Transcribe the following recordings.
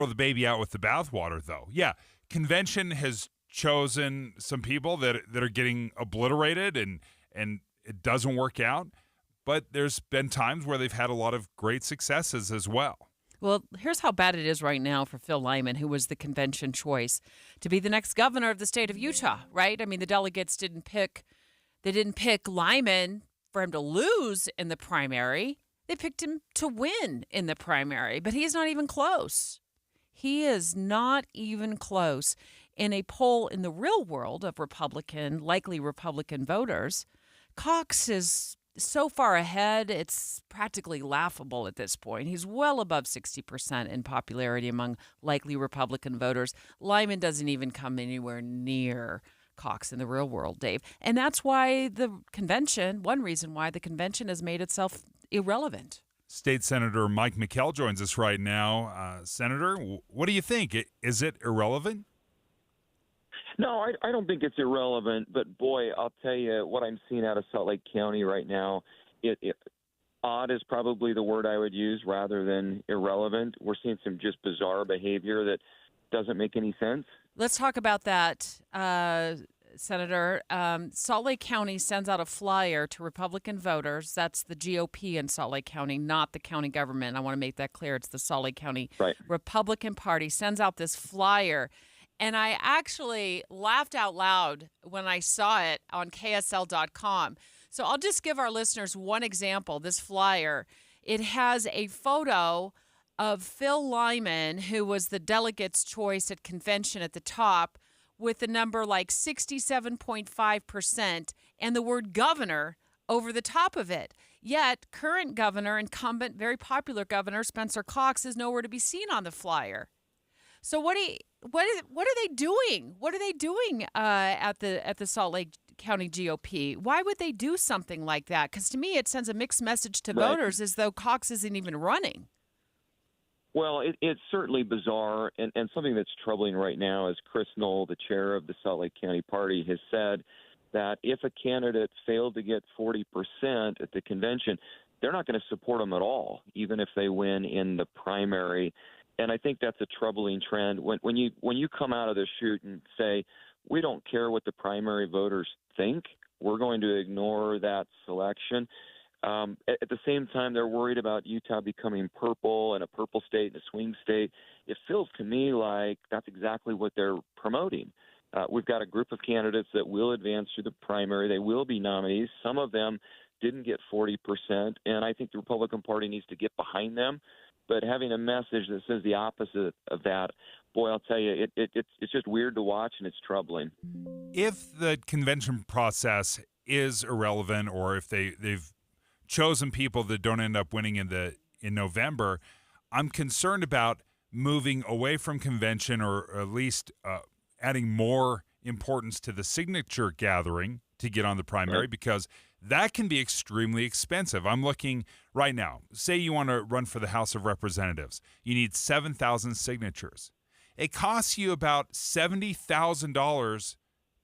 throw the baby out with the bathwater, though. Yeah, convention has chosen some people that are getting obliterated, and it doesn't work out. But there's been times where they've had a lot of great successes as well. Well, here's how bad it is right now for Phil Lyman, who was the convention choice to be the next governor of the state of Utah, right? I mean, the delegates didn't pick Lyman for him to lose in the primary. They picked him to win in the primary, but he's not even close. He is not even close. In a poll in the real world of likely Republican voters, Cox is so far ahead, it's practically laughable at this point. He's well above 60% in popularity among likely Republican voters. Lyman doesn't even come anywhere near Cox in the real world, Dave. And that's why one reason why the convention has made itself irrelevant. State Senator Mike McKell joins us right now. Senator, what do you think? Is it irrelevant? No, I don't think it's irrelevant. But, boy, I'll tell you what I'm seeing out of Salt Lake County right now. Odd is probably the word I would use rather than irrelevant. We're seeing some just bizarre behavior that doesn't make any sense. Let's talk about that, Senator. Salt Lake County sends out a flyer to Republican voters. That's the GOP in Salt Lake County, not the county government. I want to make that clear. It's the Salt Lake County Republican Party sends out this flyer. And I actually laughed out loud when I saw it on KSL.com. So I'll just give our listeners one example. This flyer, it has a photo of Phil Lyman, who was the delegate's choice at convention at the top, with the number like 67.5% and the word governor over the top of it. Yet current governor, incumbent, very popular governor Spencer Cox is nowhere to be seen on the flyer. So what are they doing? What are they doing at the Salt Lake County GOP? Why would they do something like that? Because to me, it sends a mixed message to voters as though Cox isn't even running. Well, it's certainly bizarre, and something that's troubling right now is Chris Knoll, the chair of the Salt Lake County Party, has said that if a candidate failed to get 40% at the convention, they're not going to support them at all, even if they win in the primary. And I think that's a troubling trend. When you come out of the chute and say, we don't care what the primary voters think, we're going to ignore that selection. At the same time, they're worried about Utah becoming purple and a purple state and a swing state. It feels to me like that's exactly what they're promoting. We've got a group of candidates that will advance through the primary. They will be nominees. Some of them didn't get 40%, and I think the Republican Party needs to get behind them. But having a message that says the opposite of that, boy, I'll tell you, it's just weird to watch, and it's troubling. If the convention process is irrelevant, or if they've chosen people that don't end up winning in November, I'm concerned about moving away from convention, or at least adding more importance to the signature gathering to get on the primary, because that can be extremely expensive. I'm looking right now. Say you want to run for the House of Representatives. You need 7,000 signatures. It costs you about $70,000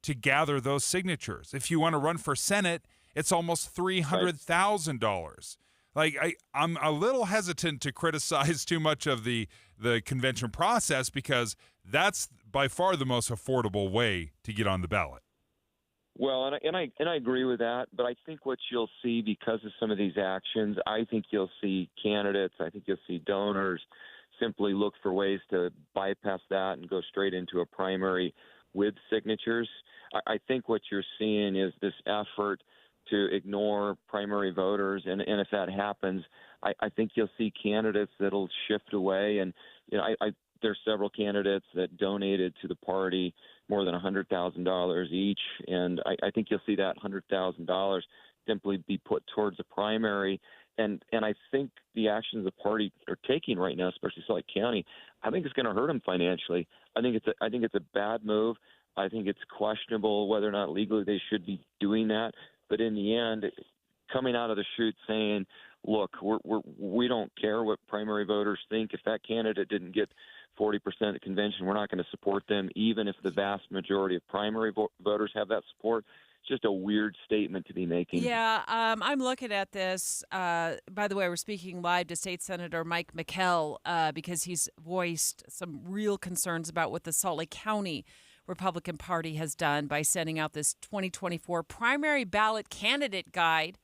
to gather those signatures. If you want to run for Senate, it's almost $300,000. Like, I'm a little hesitant to criticize too much of the convention process, because that's by far the most affordable way to get on the ballot. Well, and I agree with that, but I think what you'll see because of some of these actions, I think you'll see candidates, I think you'll see donors simply look for ways to bypass that and go straight into a primary with signatures. I think what you're seeing is this effort to ignore primary voters, and if that happens, I think you'll see candidates that'll shift away. And there's several candidates that donated to the party more than $100,000 each, and I think you'll see that $100,000 simply be put towards a primary. And I think the actions the party are taking right now, especially Salt Lake County, I think it's going to hurt them financially. I think it's a bad move. I think it's questionable whether or not legally they should be doing that. But in the end, coming out of the chute saying, look, we don't care what primary voters think. If that candidate didn't get 40% at convention, we're not going to support them, even if the vast majority of primary voters have that support, just a weird statement to be making. Yeah, I'm looking at this. By the way, we're speaking live to State Senator Mike McKell because he's voiced some real concerns about what the Salt Lake County Republican Party has done by sending out this 2024 primary ballot candidate guide.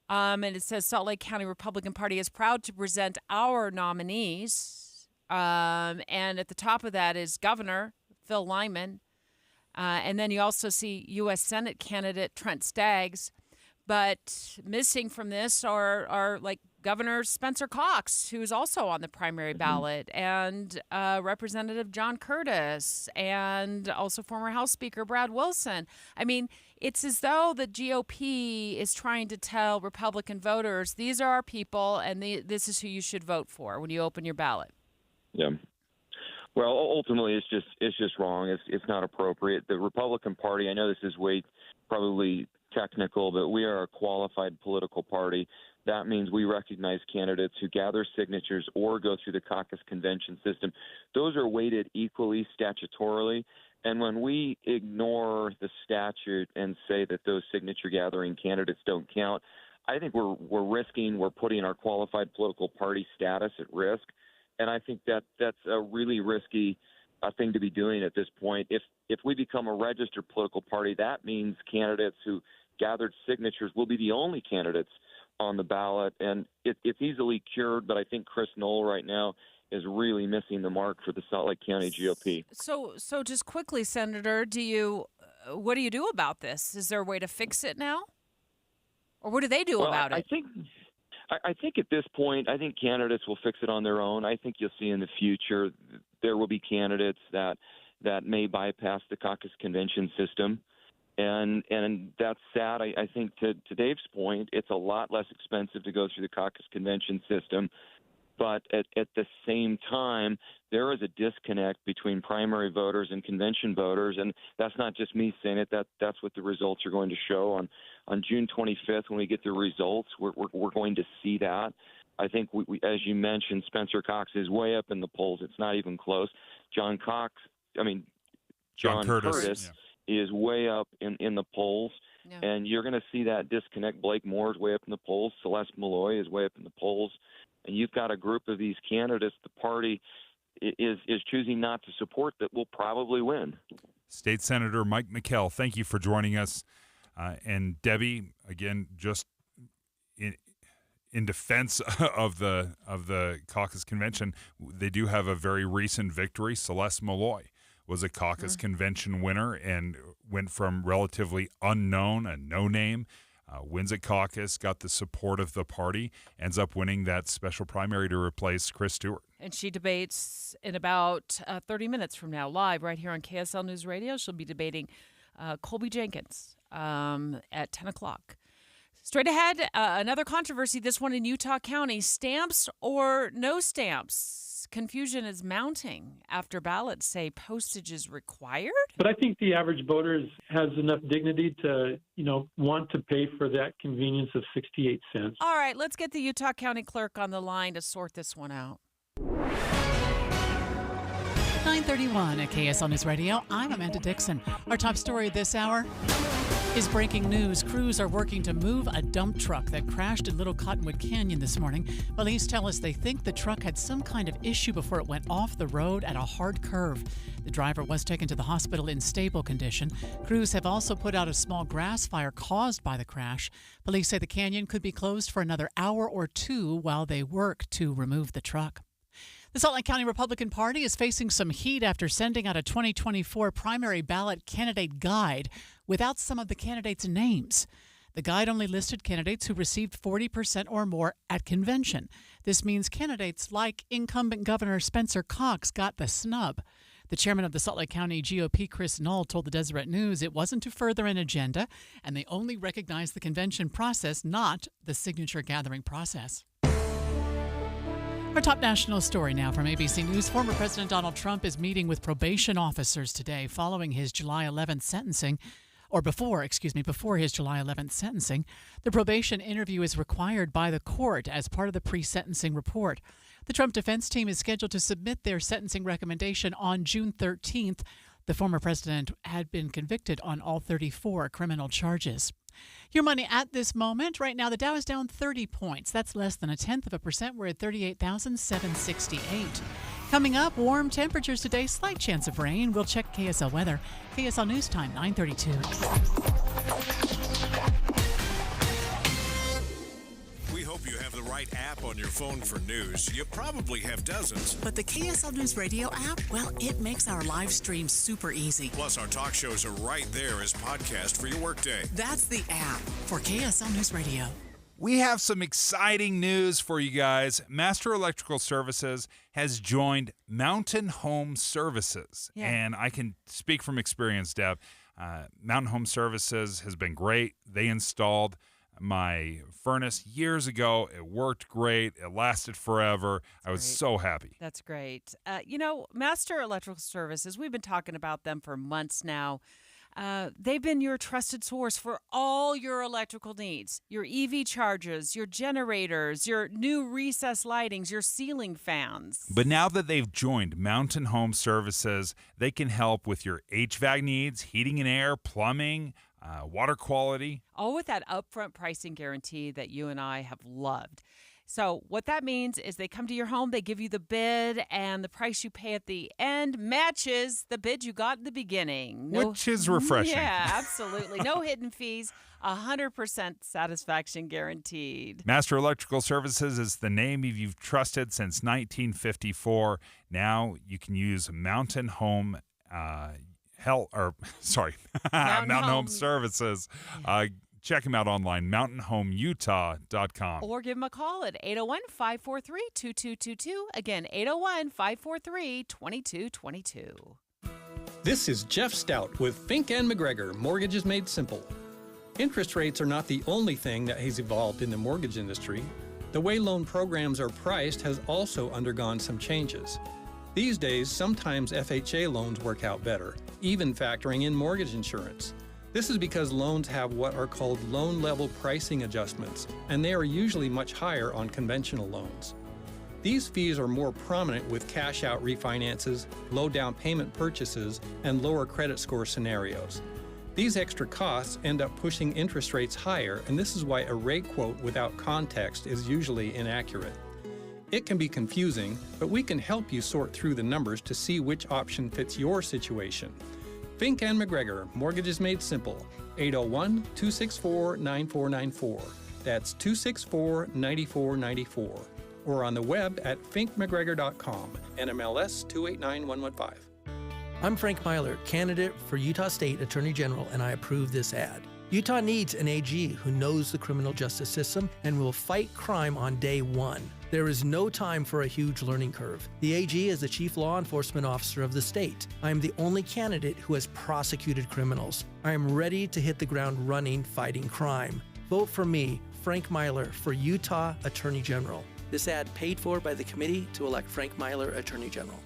And it says Salt Lake County Republican Party is proud to present our nominees. And at the top of that is Governor Phil Lyman. And then you also see U.S. Senate candidate Trent Staggs. But missing from this are like Governor Spencer Cox, who's also on the primary ballot, and Representative John Curtis, and also former House Speaker Brad Wilson. I mean, it's as though the GOP is trying to tell Republican voters, these are our people, and this is who you should vote for when you open your ballot. Yeah. Well, ultimately, it's just wrong. It's not appropriate. The Republican Party, I know this is probably technical, but we are a qualified political party. That means we recognize candidates who gather signatures or go through the caucus convention system. Those are weighted equally statutorily. And when we ignore the statute and say that those signature gathering candidates don't count, I think we're putting our qualified political party status at risk. And I think that's a really risky thing to be doing at this point. If we become a registered political party, that means candidates who gathered signatures will be the only candidates on the ballot. And it's easily cured, but I think Chris Knoll right now is really missing the mark for the Salt Lake County GOP. So just quickly, Senator, what do you do about this? Is there a way to fix it now? Or what do they do about it? I think at this point, I think candidates will fix it on their own. I think you'll see in the future there will be candidates that may bypass the caucus convention system. And that's sad. I think to Dave's point, it's a lot less expensive to go through the caucus convention system. But at the same time, there is a disconnect between primary voters and convention voters, and that's not just me saying it. That's what the results are going to show on June 25th when we get the results. We're going to see that. I think we as you mentioned, Spencer Cox is way up in the polls. It's not even close. John Curtis is way up in the polls. Yeah. And you're going to see that disconnect. Blake Moore is way up in the polls. Celeste Malloy is way up in the polls. And you've got a group of these candidates the party is choosing not to support that will probably win. State Senator Mike McKell, thank you for joining us. And Debbie, again, just in defense of the caucus convention, they do have a very recent victory. Celeste Malloy was a caucus convention winner and went from relatively unknown, a no-name, wins a caucus, got the support of the party, ends up winning that special primary to replace Chris Stewart. And she debates in about 30 minutes from now, live right here on KSL News Radio. She'll be debating Colby Jenkins at 10 o'clock. Straight ahead, another controversy, this one in Utah County. Stamps or no stamps? Confusion is mounting after ballots say postage is required. But I think the average voter has enough dignity to, want to pay for that convenience of 68 cents. All right, let's get the Utah County Clerk on the line to sort this one out. 9:31 at KSL News Radio. I'm Amanda Dixon. Our top story this hour is breaking news. Crews are working to move a dump truck that crashed in Little Cottonwood Canyon this morning. Police tell us they think the truck had some kind of issue before it went off the road at a hard curve. The driver was taken to the hospital in stable condition. Crews have also put out a small grass fire caused by the crash. Police say the canyon could be closed for another hour or two while they work to remove the truck. The Salt Lake County Republican Party is facing some heat after sending out a 2024 primary ballot candidate guide without some of the candidates' names. The guide only listed candidates who received 40% or more at convention. This means candidates like incumbent Governor Spencer Cox got the snub. The chairman of the Salt Lake County GOP, Chris Knoll, told the Deseret News it wasn't to further an agenda, and they only recognized the convention process, not the signature gathering process. Our top national story now from ABC News. Former President Donald Trump is meeting with probation officers today following his July 11th sentencing, or before his July 11th sentencing. The probation interview is required by the court as part of the pre-sentencing report. The Trump defense team is scheduled to submit their sentencing recommendation on June 13th. The former president had been convicted on all 34 criminal charges. Your money at this moment. Right now, the Dow is down 30 points. That's less than 0.1%. We're at 38,768. Coming up, warm temperatures today, slight chance of rain. We'll check KSL weather. KSL News Time, 9:32. We hope you have the right app on your phone for news. You probably have dozens. But the KSL News Radio app, well, it makes our live stream super easy. Plus, our talk shows are right there as podcast for your workday. That's the app for KSL News Radio. We have some exciting news for you guys. Master Electrical Services has joined Mountain Home Services. Yeah. And I can speak from experience, Deb. Mountain Home Services has been great. They installed my furnace years ago. It worked great. It lasted forever. I was so happy. That's great. Master Electrical Services, we've been talking about them for months now. They've been your trusted source for all your electrical needs, your EV chargers, your generators, your new recessed lightings, your ceiling fans. But now that they've joined Mountain Home Services, they can help with your HVAC needs, heating and air, plumbing, water quality. All with that upfront pricing guarantee that you and I have loved. So what that means is they come to your home, they give you the bid, and the price you pay at the end matches the bid you got in the beginning. Which is refreshing. Yeah, absolutely. No hidden fees, 100% satisfaction guaranteed. Master Electrical Services is the name you've trusted since 1954. Now you can use Mountain Home Mountain Home Services. Check them out online, mountainhomeutah.com. Or give them a call at 801-543-2222. Again, 801-543-2222. This is Jeff Stout with Fink and McGregor, Mortgages Made Simple. Interest rates are not the only thing that has evolved in the mortgage industry. The way loan programs are priced has also undergone some changes. These days, sometimes FHA loans work out better, even factoring in mortgage insurance. This is because loans have what are called loan-level pricing adjustments, and they are usually much higher on conventional loans. These fees are more prominent with cash-out refinances, low down payment purchases, and lower credit score scenarios. These extra costs end up pushing interest rates higher, and this is why a rate quote without context is usually inaccurate. It can be confusing, but we can help you sort through the numbers to see which option fits your situation. Fink and McGregor, Mortgages Made Simple, 801-264-9494. That's 264-9494. Or on the web at finkmcgregor.com, NMLS 289115. I'm Frank Myler, candidate for Utah State Attorney General, and I approve this ad. Utah needs an AG who knows the criminal justice system and will fight crime on day one. There is no time for a huge learning curve. The AG is the chief law enforcement officer of the state. I am the only candidate who has prosecuted criminals. I am ready to hit the ground running fighting crime. Vote for me, Frank Myler, for Utah Attorney General. This ad paid for by the committee to elect Frank Myler Attorney General.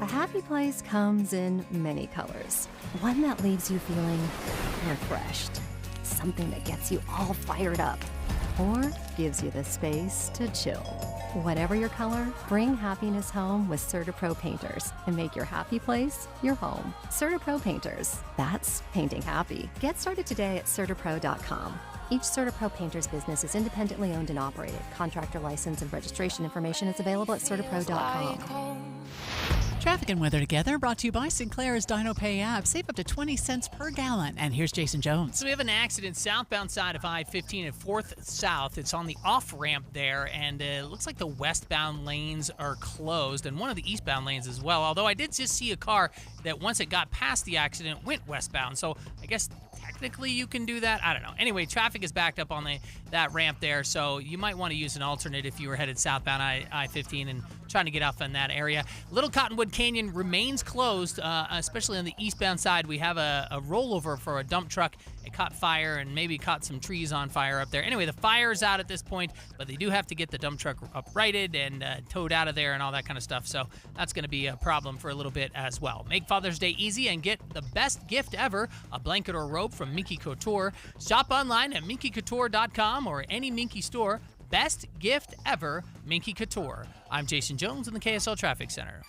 A happy place comes in many colors. One that leaves you feeling refreshed. Something that gets you all fired up. Or gives you the space to chill. Whatever your color, bring happiness home with CertaPro Painters and make your happy place your home. CertaPro Painters. That's painting happy. Get started today at CertaPro.com. Each CertaPro Painters business is independently owned and operated. Contractor license and registration information is available at CertaPro.com. Traffic and weather together, brought to you by Sinclair's Dino Pay app. Save up to 20 cents per gallon. And here's Jason Jones. So we have an accident southbound side of I-15 at 4th South. It's on the off-ramp there, and it looks like the westbound lanes are closed, and one of the eastbound lanes as well. Although I did just see a car that once it got past the accident went westbound. So I guess technically you can do that. I don't know. Anyway, traffic is backed up on that ramp there, so you might want to use an alternate if you were headed southbound I-15 and trying to get off in that area. Little Cottonwood Canyon remains closed, especially on the eastbound side. We have a rollover for a dump truck. It caught fire and maybe caught some trees on fire up there. Anyway, the fire's out at this point, but they do have to get the dump truck uprighted and towed out of there and all that kind of stuff. So that's going to be a problem for a little bit as well. Make Father's Day easy and get the best gift ever, a blanket or robe from Minky Couture. Shop online at minkycouture.com or any Minky store. Best gift ever, Minky Couture. I'm Jason Jones in the KSL Traffic Center.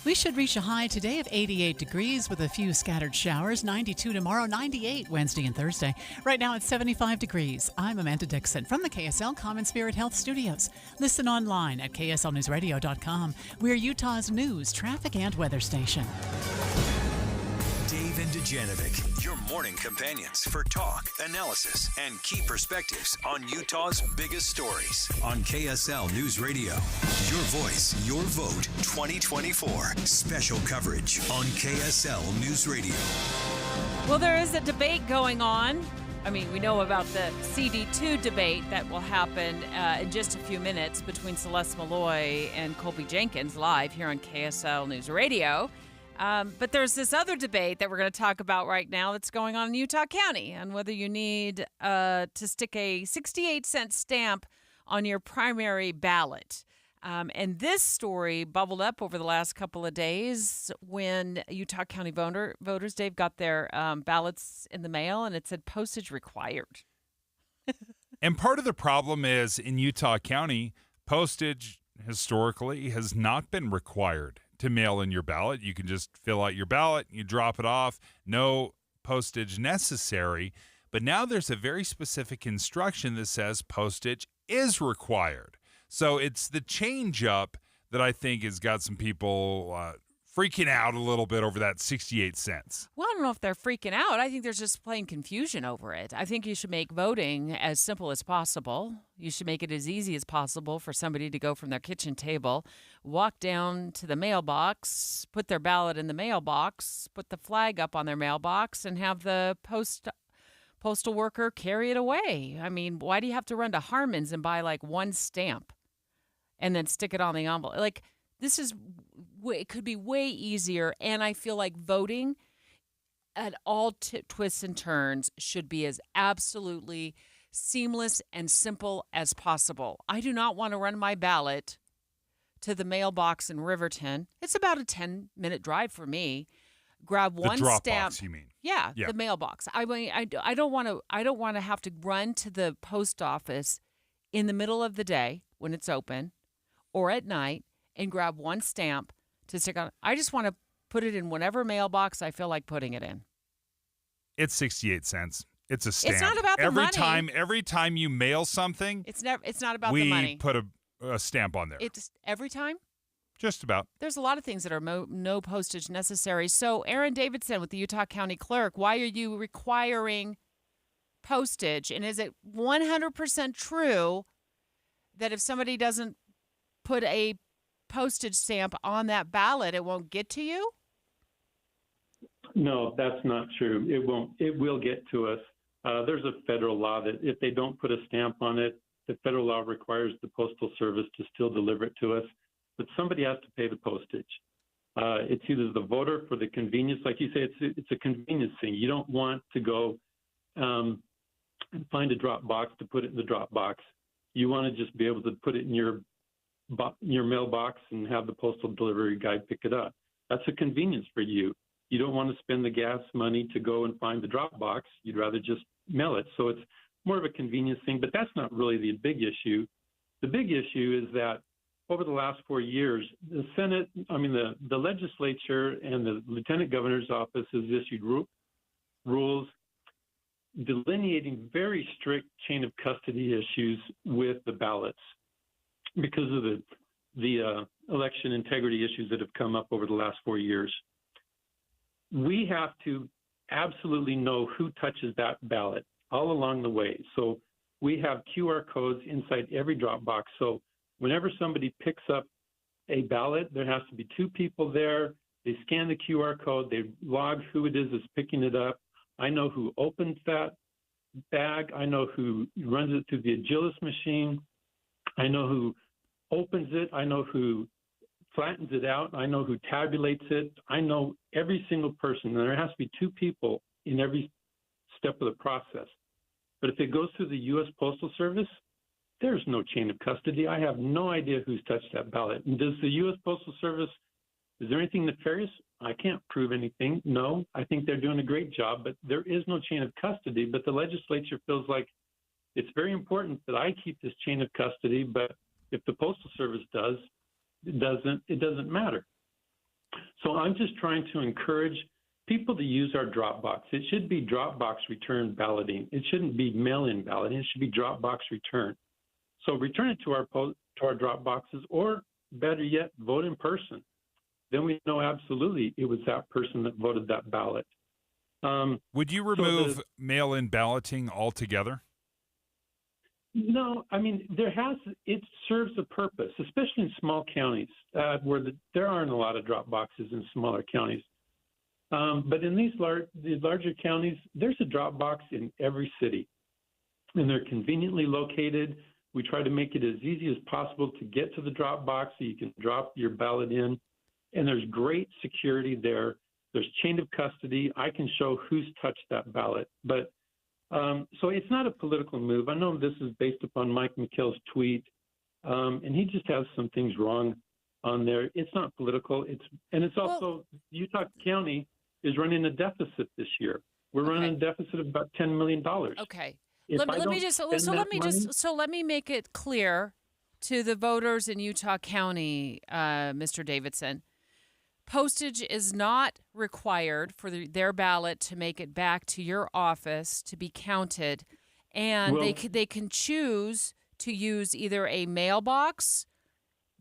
We should reach a high today of 88 degrees with a few scattered showers. 92 tomorrow, 98 Wednesday and Thursday. Right now it's 75 degrees. I'm Amanda Dixon from the KSL Common Spirit Health Studios. Listen online at kslnewsradio.com. We're Utah's news, traffic, and weather station. Dave and Dujanovic, your morning companions for talk, analysis, and key perspectives on Utah's biggest stories on KSL News Radio. Your voice, your vote 2024. Special coverage on KSL News Radio. Well, there is a debate going on. I mean, we know about the CD2 debate that will happen in just a few minutes between Celeste Malloy and Colby Jenkins live here on KSL News Radio. But there's this other debate that we're going to talk about right now that's going on in Utah County on whether you need to stick a 68-cent stamp on your primary ballot. And this story bubbled up over the last couple of days when Utah County voters, Dave, got their ballots in the mail, and it said postage required. And part of the problem is in Utah County, postage historically has not been required to mail in your ballot. You can just fill out your ballot, you drop it off, no postage necessary. But now there's a very specific instruction that says postage is required. So it's the change up that I think has got some people freaking out a little bit over that 68 cents. Well, I don't know if they're freaking out. I think there's just plain confusion over it. I think you should make voting as simple as possible. You should make it as easy as possible for somebody to go from their kitchen table, walk down to the mailbox, put their ballot in the mailbox, put the flag up on their mailbox, and have the postal worker carry it away. I mean, why do you have to run to Harmon's and buy like one stamp and then stick it on the envelope? Like, it could be way easier, and I feel like voting at all twists and turns should be as absolutely seamless and simple as possible. I do not want to run my ballot to the mailbox in Riverton. It's about a 10-minute drive for me. Grab one drop stamp. Box, you mean? Yeah, the mailbox. I mean, I don't want to have to run to the post office in the middle of the day when it's open or at night and grab one stamp to stick on. I just want to put it in whatever mailbox I feel like putting it in. It's 68 cents. It's a stamp. It's not about the money. Every time you mail something, it's not about the money. We put a stamp on there. It's every time? Just about. There's a lot of things that are no postage necessary. So, Aaron Davidson with the Utah County Clerk, why are you requiring postage? And is it 100% true that if somebody doesn't put a postage stamp on that ballot, it won't get to you? No, that's not true. It won't. It will get to us. There's a federal law that if they don't put a stamp on it, the federal law requires the Postal Service to still deliver it to us, but somebody has to pay the postage. It's either the voter for the convenience, like you say, it's a convenience thing. You don't want to go and find a drop box to put it in the drop box. You want to just be able to put it in your mailbox and have the postal delivery guy pick it up. That's a convenience for you. You don't want to spend the gas money to go and find the drop box. You'd rather just mail it. So it's more of a convenience thing, but that's not really the big issue. The big issue is that over the last 4 years, the legislature and the lieutenant governor's office has issued rules delineating very strict chain of custody issues with the ballots because of the election integrity issues that have come up over the last 4 years. We have to absolutely know who touches that ballot all along the way. So we have QR codes inside every drop box. So whenever somebody picks up a ballot, there has to be two people there. They scan the QR code. They log who it is that's picking it up. I know who opens that bag. I know who runs it through the Agilis machine. I know who opens it. I know who flattens it out. I know who tabulates it. I know every single person. And there has to be two people in every step of the process. But if it goes through the U.S. Postal Service, there's no chain of custody. I have no idea who's touched that ballot. And does the U.S. Postal Service, is there anything nefarious? I can't prove anything. No, I think they're doing a great job, but there is no chain of custody. But the legislature feels like it's very important that I keep this chain of custody, but if the Postal Service does, it doesn't matter. So I'm just trying to encourage people to use our drop box. It should be drop box return balloting. It shouldn't be mail-in balloting. It should be drop box return. So return it to our drop boxes, or better yet, vote in person. Then we know absolutely it was that person that voted that ballot. Would you remove mail-in balloting altogether? No, I mean, it serves a purpose, especially in small counties where there aren't a lot of drop boxes in smaller counties. But in these larger counties, there's a drop box in every city, and they're conveniently located. We try to make it as easy as possible to get to the drop box so you can drop your ballot in, and there's great security there. There's chain of custody. I can show who's touched that ballot. But so it's not a political move. I know this is based upon Mike McKill's tweet, and he just has some things wrong on there. It's not political. It's also Utah County is running a deficit this year. We're running a deficit of about $10 million. Okay. Let me make it clear to the voters in Utah County, Mr. Davidson. Postage is not required for their ballot to make it back to your office to be counted, and they can choose to use either a mailbox,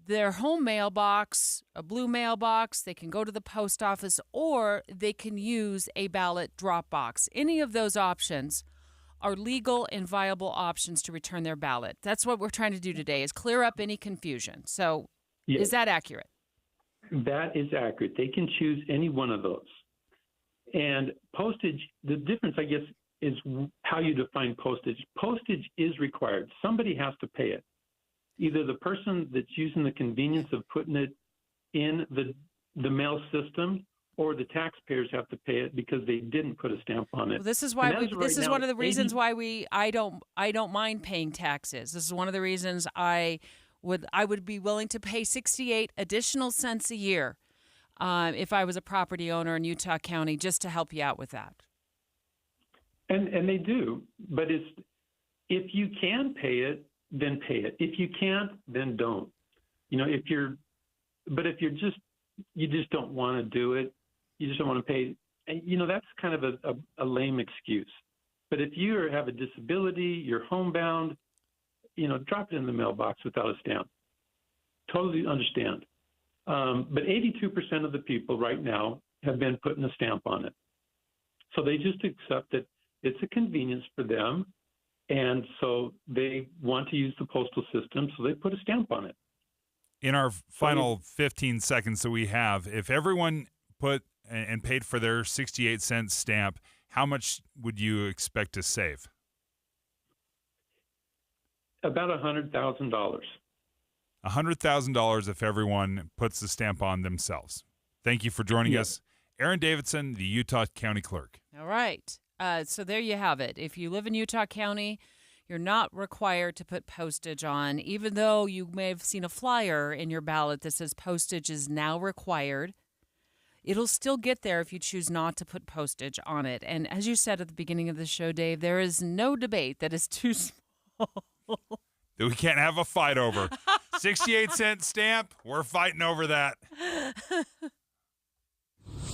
their home mailbox, a blue mailbox. They can go to the post office, or they can use a ballot drop box. Any of those options are legal and viable options to return their ballot. That's what we're trying to do today, is clear up any confusion. So Is that accurate? That is accurate. They can choose any one of those. And postage, the difference, I guess, is how you define postage. Postage is required. Somebody has to pay it. Either the person that's using the convenience of putting it in the mail system, or the taxpayers have to pay it because they didn't put a stamp on it. Well, this is why one of the reasons why I don't mind paying taxes. This is one of the reasons I would be willing to pay 68 additional cents a year if I was a property owner in Utah County, just to help you out with that. And they do, but if you can pay it, then pay it. If you can't, then don't. If you just don't want to do it, you just don't want to pay. And, that's kind of a lame excuse. But if you have a disability, you're homebound, drop it in the mailbox without a stamp. Totally understand. But 82% of the people right now have been putting a stamp on it. So they just accept that it's a convenience for them. And so they want to use the postal system, so they put a stamp on it. In our final 15 seconds that we have, if everyone put and paid for their 68-cent stamp, how much would you expect to save? About $100,000. $100,000 if everyone puts the stamp on themselves. Thank you for joining us. Aaron Davidson, the Utah County Clerk. All right. So there you have it. If you live in Utah County, you're not required to put postage on, even though you may have seen a flyer in your ballot that says postage is now required. It'll still get there if you choose not to put postage on it. And as you said at the beginning of the show, Dave, there is no debate that is too small. That we can't have a fight over. 68-cent stamp, we're fighting over that.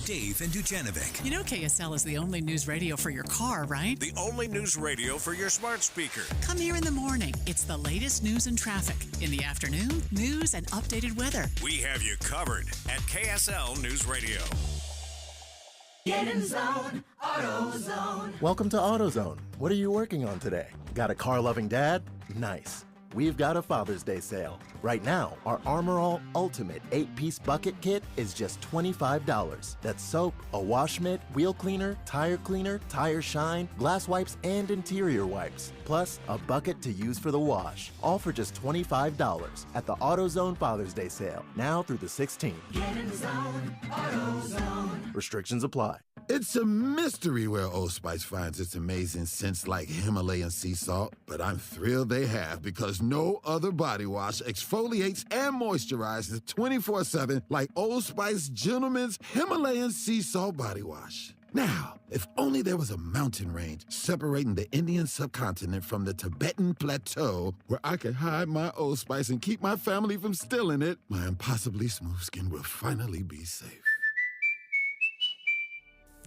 Dave and Dujanovic. You know KSL is the only news radio for your car, right? The only news radio for your smart speaker. Come here in the morning. It's the latest news and traffic. In the afternoon, news and updated weather. We have you covered at KSL News Radio. Get in zone, AutoZone. Welcome to AutoZone. What are you working on today? Got a car-loving dad? Nice. We've got a Father's Day sale. Right now, our Armor All Ultimate 8-piece bucket kit is just $25. That's soap, a wash mitt, wheel cleaner, tire shine, glass wipes, and interior wipes. Plus, a bucket to use for the wash. All for just $25 at the AutoZone Father's Day sale. Now through the 16th. Get in zone, AutoZone. Restrictions apply. It's a mystery where Old Spice finds its amazing scents like Himalayan sea salt, but I'm thrilled they have, because no other body wash exfoliates and moisturizes 24/7 like Old Spice Gentleman's Himalayan sea salt body wash. Now, if only there was a mountain range separating the Indian subcontinent from the Tibetan plateau where I could hide my Old Spice and keep my family from stealing it, my impossibly smooth skin will finally be safe.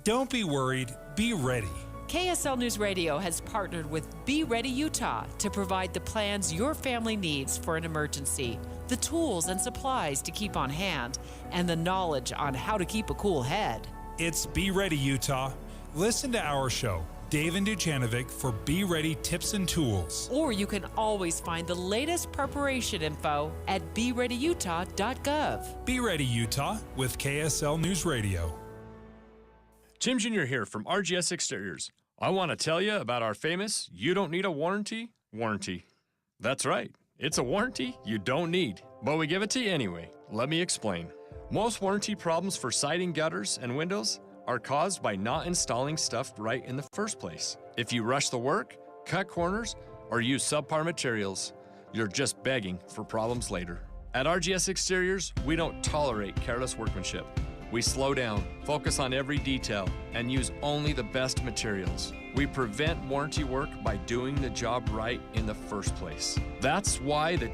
Don't be worried, be ready. KSL News Radio has partnered with Be Ready Utah to provide the plans your family needs for an emergency, the tools and supplies to keep on hand, and the knowledge on how to keep a cool head. It's Be Ready Utah. Listen to our show, Dave and Dujanovic, for Be Ready tips and tools. Or you can always find the latest preparation info at BeReadyUtah.gov. Be Ready Utah with KSL News Radio. Tim Jr. here from RGS Exteriors. I want to tell you about our famous "You Don't Need a Warranty" warranty. That's right, it's a warranty you don't need, but we give it to you anyway. Let me explain. Most warranty problems for siding, gutters, and windows are caused by not installing stuff right in the first place. If you rush the work, cut corners, or use subpar materials, you're just begging for problems later. At RGS Exteriors, we don't tolerate careless workmanship. We slow down, focus on every detail, and use only the best materials. We prevent warranty work by doing the job right in the first place. That's why the